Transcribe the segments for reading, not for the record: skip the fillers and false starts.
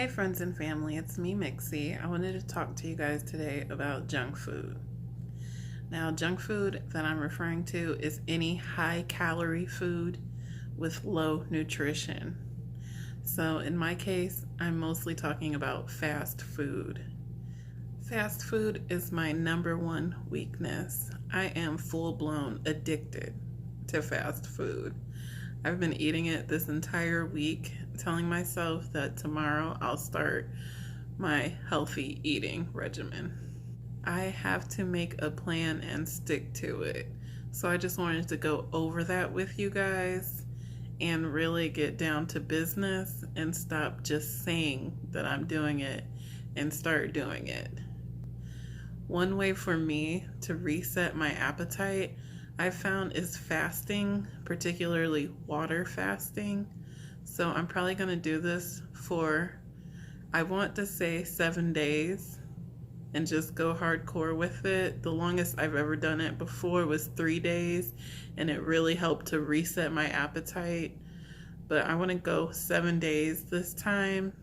Hey friends and family, it's me Mixie. I wanted to talk to you guys today about junk food. Now, junk food that I'm referring to is any high calorie food with low nutrition. So in my case, I'm mostly talking about fast food. Fast food is my number one weakness. I am full-blown addicted to fast food. I've been eating it this entire week, telling myself that tomorrow I'll start my healthy eating regimen. I have to make a plan and stick to it. So I just wanted to go over that with you guys and really get down to business and stop just saying that I'm doing it and start doing it. One way for me to reset my appetite I found is fasting, particularly water fasting. So I'm probably going to do this for, I want to say 7 days and just go hardcore with it. The longest I've ever done it before was 3 days, and it really helped to reset my appetite. But I want to go 7 days this time.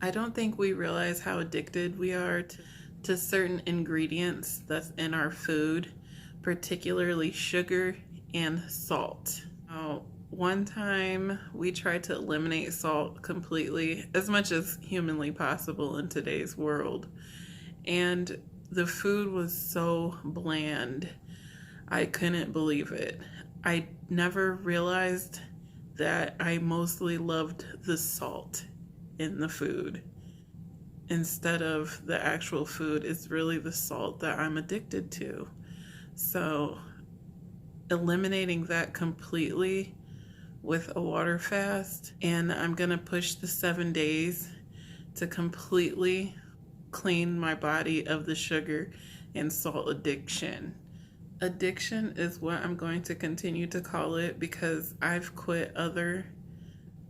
I don't think we realize how addicted we are to certain ingredients that's in our food, particularly sugar and salt. One time we tried to eliminate salt completely, as much as humanly possible in today's world, and the food was so bland. I couldn't believe it. I never realized that I mostly loved the salt in the food instead of the actual food. It's really the salt that I'm addicted to. So eliminating that completely with a water fast, and I'm gonna push the 7 days to completely clean my body of the sugar and salt addiction. Addiction is what I'm going to continue to call it because I've quit other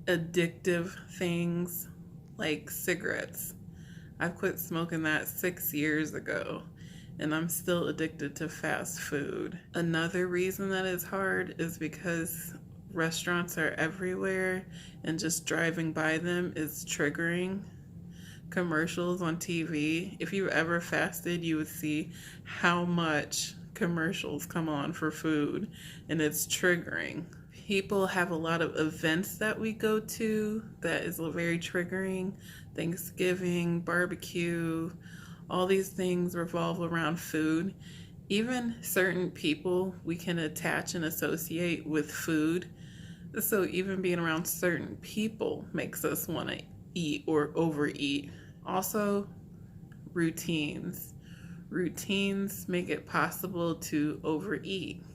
addictive things like cigarettes. I've quit smoking that 6 years ago, and I'm still addicted to fast food. Another reason that is hard is because restaurants are everywhere, and just driving by them is triggering. Commercials on TV, if you ever fasted, you would see how much commercials come on for food, and it's triggering. People have a lot of events that we go to that is very triggering. Thanksgiving, barbecue, all these things revolve around food. Even certain people we can attach and associate with food. So even being around certain people makes us want to eat or overeat. Also, routines. Routines make it possible to overeat.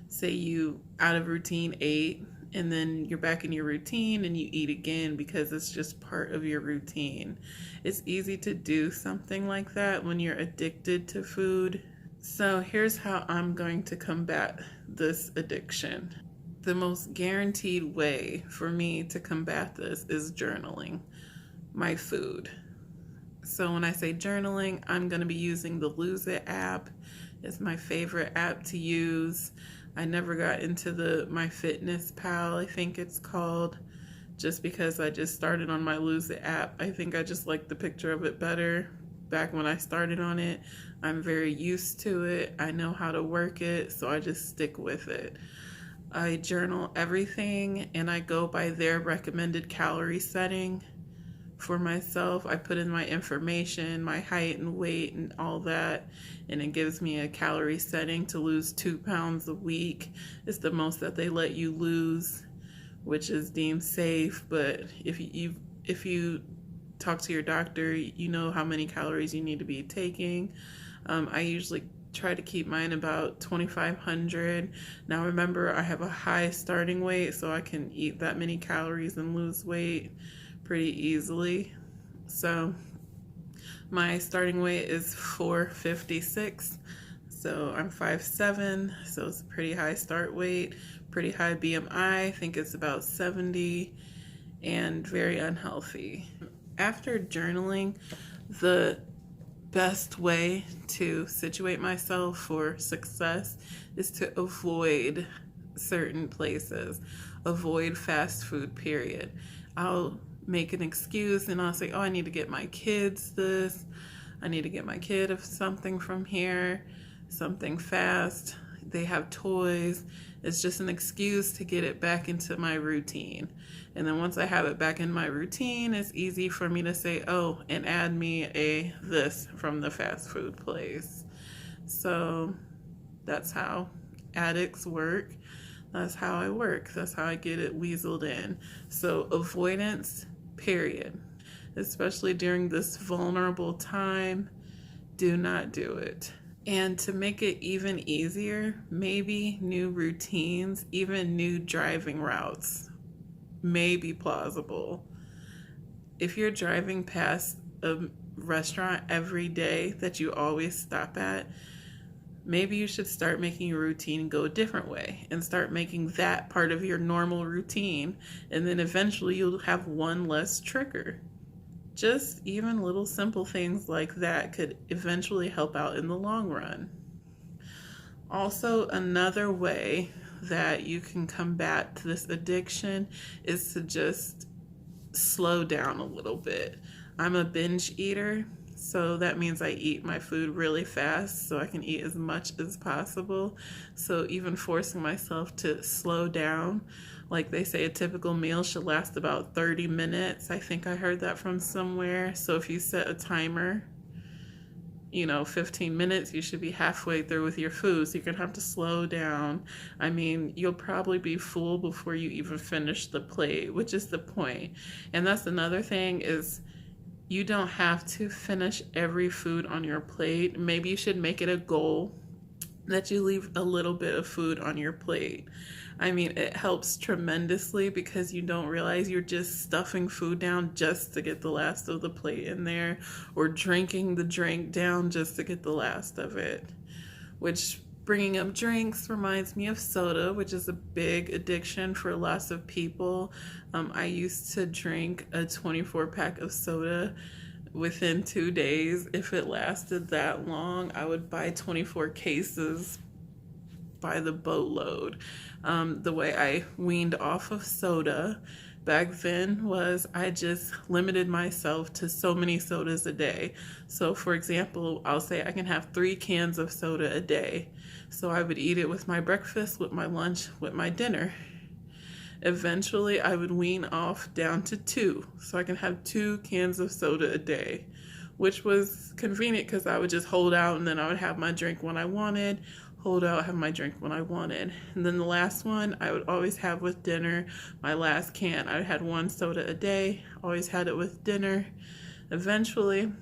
Say you out of routine ate, and then you're back in your routine and you eat again because it's just part of your routine. It's easy to do something like that when you're addicted to food. So here's how I'm going to combat this addiction. The most guaranteed way for me to combat this is journaling my food. So when I say journaling, I'm going to be using the Lose It app. It's my favorite app to use. I never got into the MyFitnessPal, I think it's called, just because I just started on my Lose It app. I think I just like the picture of it better. Back when I started on it, I'm very used to it. I know how to work it, so I just stick with it. I journal everything, and I go by their recommended calorie setting for myself. I put in my information, my height and weight and all that, and it gives me a calorie setting to lose 2 pounds a week. It's the most that they let you lose, which is deemed safe, but if you talk to your doctor, you know how many calories you need to be taking. I usually try to keep mine about 2,500. Now remember, I have a high starting weight, so I can eat that many calories and lose weight pretty easily. So my starting weight is 456. So I'm 5'7", so it's a pretty high start weight, pretty high BMI. I think it's about 70, and very unhealthy. After journaling, the best way to situate myself for success is to avoid certain places, avoid fast food, period. I'll make an excuse, and I'll say, oh, I need to get my kids this. I need to get my kid something from here, something fast. They have toys. It's just an excuse to get it back into my routine. And then once I have it back in my routine, it's easy for me to say, oh, and add me this from the fast food place. So that's how addicts work. That's how I work. That's how I get it weaseled in. So avoidance, period. Especially during this vulnerable time, do not do it. And to make it even easier, maybe new routines, even new driving routes may be plausible. If you're driving past a restaurant every day that you always stop at, maybe you should start making your routine go a different way and start making that part of your normal routine. And then eventually you'll have one less trigger. Just even little simple things like that could eventually help out in the long run. Also, another way that you can combat this addiction is to just slow down a little bit. I'm a binge eater, so that means I eat my food really fast so I can eat as much as possible. So even forcing myself to slow down, like they say a typical meal should last about 30 minutes. I think I heard that from somewhere. So if you set a timer, 15 minutes, you should be halfway through with your food. So you're going to have to slow down. I mean, you'll probably be full before you even finish the plate, which is the point. And that's another thing is you don't have to finish every food on your plate. Maybe you should make it a goal that you leave a little bit of food on your plate. I mean, it helps tremendously because you don't realize you're just stuffing food down just to get the last of the plate in there, or drinking the drink down just to get the last of it. Which, bringing up drinks reminds me of soda, which is a big addiction for lots of people. I used to drink a 24-pack of soda within 2 days. If it lasted that long, I would buy 24 cases by the boatload. The way I weaned off of soda back then was I just limited myself to so many sodas a day. So for example, I'll say I can have 3 cans of soda a day. So I would eat it with my breakfast, with my lunch, with my dinner. Eventually I would wean off down to 2, so I can have 2 cans of soda a day, which was convenient because I would just hold out and then I would have my drink when I wanted, hold out, have my drink when I wanted. And then the last one I would always have with dinner. My last can, I had 1 soda a day, always had it with dinner. Eventually,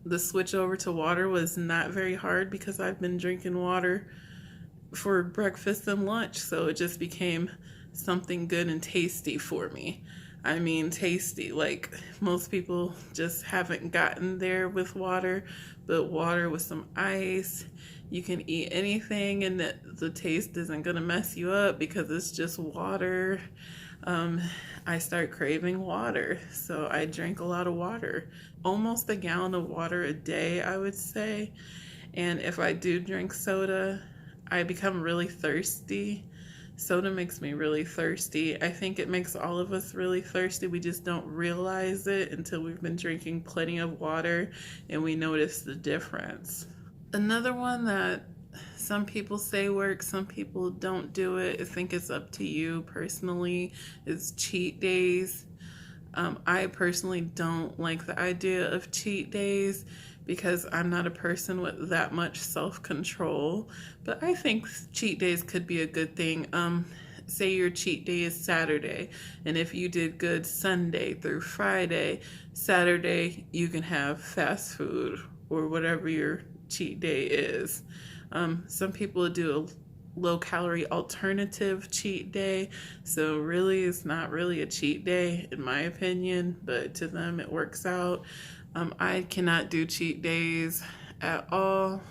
the switch over to water was not very hard because I've been drinking water for breakfast and lunch, so it just became something good and tasty for me. I mean, tasty, like most people just haven't gotten there with water, but water with some ice, you can eat anything and the taste isn't gonna mess you up because it's just water. I start craving water, so I drank a lot of water, almost a gallon of water a day, I would say. And if I do drink soda, I become really thirsty. Soda makes me really thirsty. I think it makes all of us really thirsty. We just don't realize it until we've been drinking plenty of water and we notice the difference. Another one that some people say works, some people don't do it. I think it's up to you personally, is cheat days. I personally don't like the idea of cheat days because I'm not a person with that much self-control, but I think cheat days could be a good thing. Say your cheat day is Saturday, and if you did good Sunday through Friday, Saturday you can have fast food or whatever your cheat day is. Some people do a low-calorie alternative cheat day, so really it's not really a cheat day in my opinion, but to them it works out. I cannot do cheat days at all.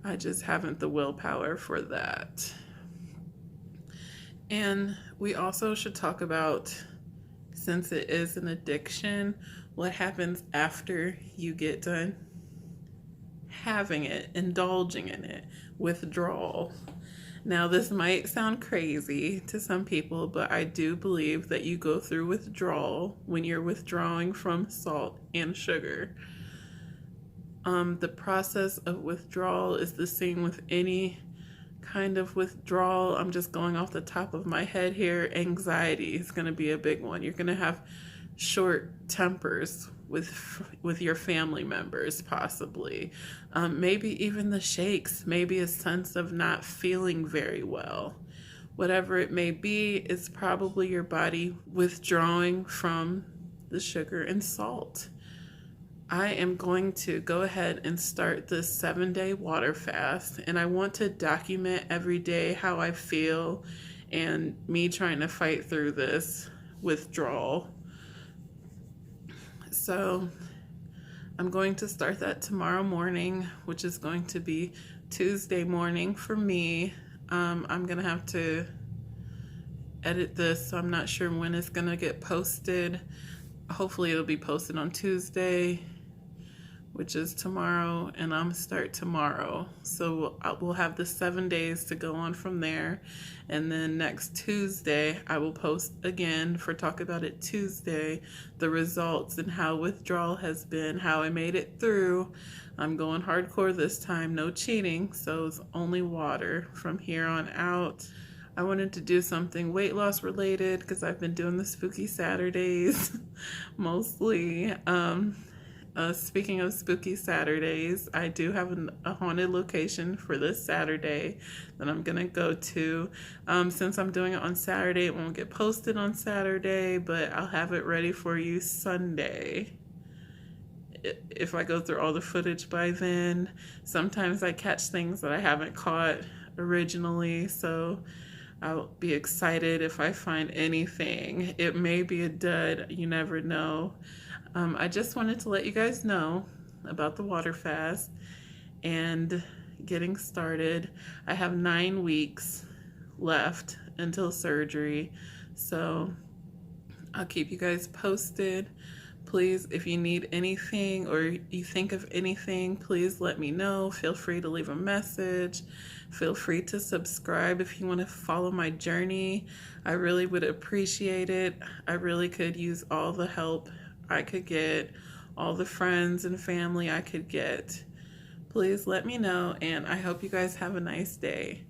I just haven't the willpower for that. And we also should talk about, since it is an addiction, what happens after you get done having it, indulging in it, withdrawal. Now, this might sound crazy to some people, but I do believe that you go through withdrawal when you're withdrawing from salt and sugar. The process of withdrawal is the same with any kind of withdrawal. I'm just going off the top of my head here. Anxiety is going to be a big one. You're going to have short tempers with your family members, possibly. Maybe even the shakes, maybe a sense of not feeling very well. Whatever it may be, it's probably your body withdrawing from the sugar and salt. I am going to go ahead and start this 7-day water fast, and I want to document every day how I feel and me trying to fight through this withdrawal. So I'm going to start that tomorrow morning, which is going to be Tuesday morning for me. I'm going to have to edit this, so I'm not sure when it's going to get posted. Hopefully it'll be posted on Tuesday, which is tomorrow, and I'm gonna start tomorrow. So we'll have the 7 days to go on from there. And then next Tuesday, I will post again for Talk About It Tuesday, the results and how withdrawal has been, how I made it through. I'm going hardcore this time, no cheating, so it's only water from here on out. I wanted to do something weight loss related because I've been doing the Spooky Saturdays mostly. Speaking of Spooky Saturdays, I do have a haunted location for this Saturday that I'm going to go to. Since I'm doing it on Saturday, it won't get posted on Saturday, but I'll have it ready for you Sunday. If I go through all the footage by then. Sometimes I catch things that I haven't caught originally, so I'll be excited if I find anything. It may be a dud, you never know. I just wanted to let you guys know about the water fast and getting started. I have 9 weeks left until surgery, so I'll keep you guys posted. Please, if you need anything or you think of anything, please let me know. Feel free to leave a message. Feel free to subscribe if you want to follow my journey. I really would appreciate it. I really could use all the help I could get, all the friends and family I could get. Please let me know, and I hope you guys have a nice day.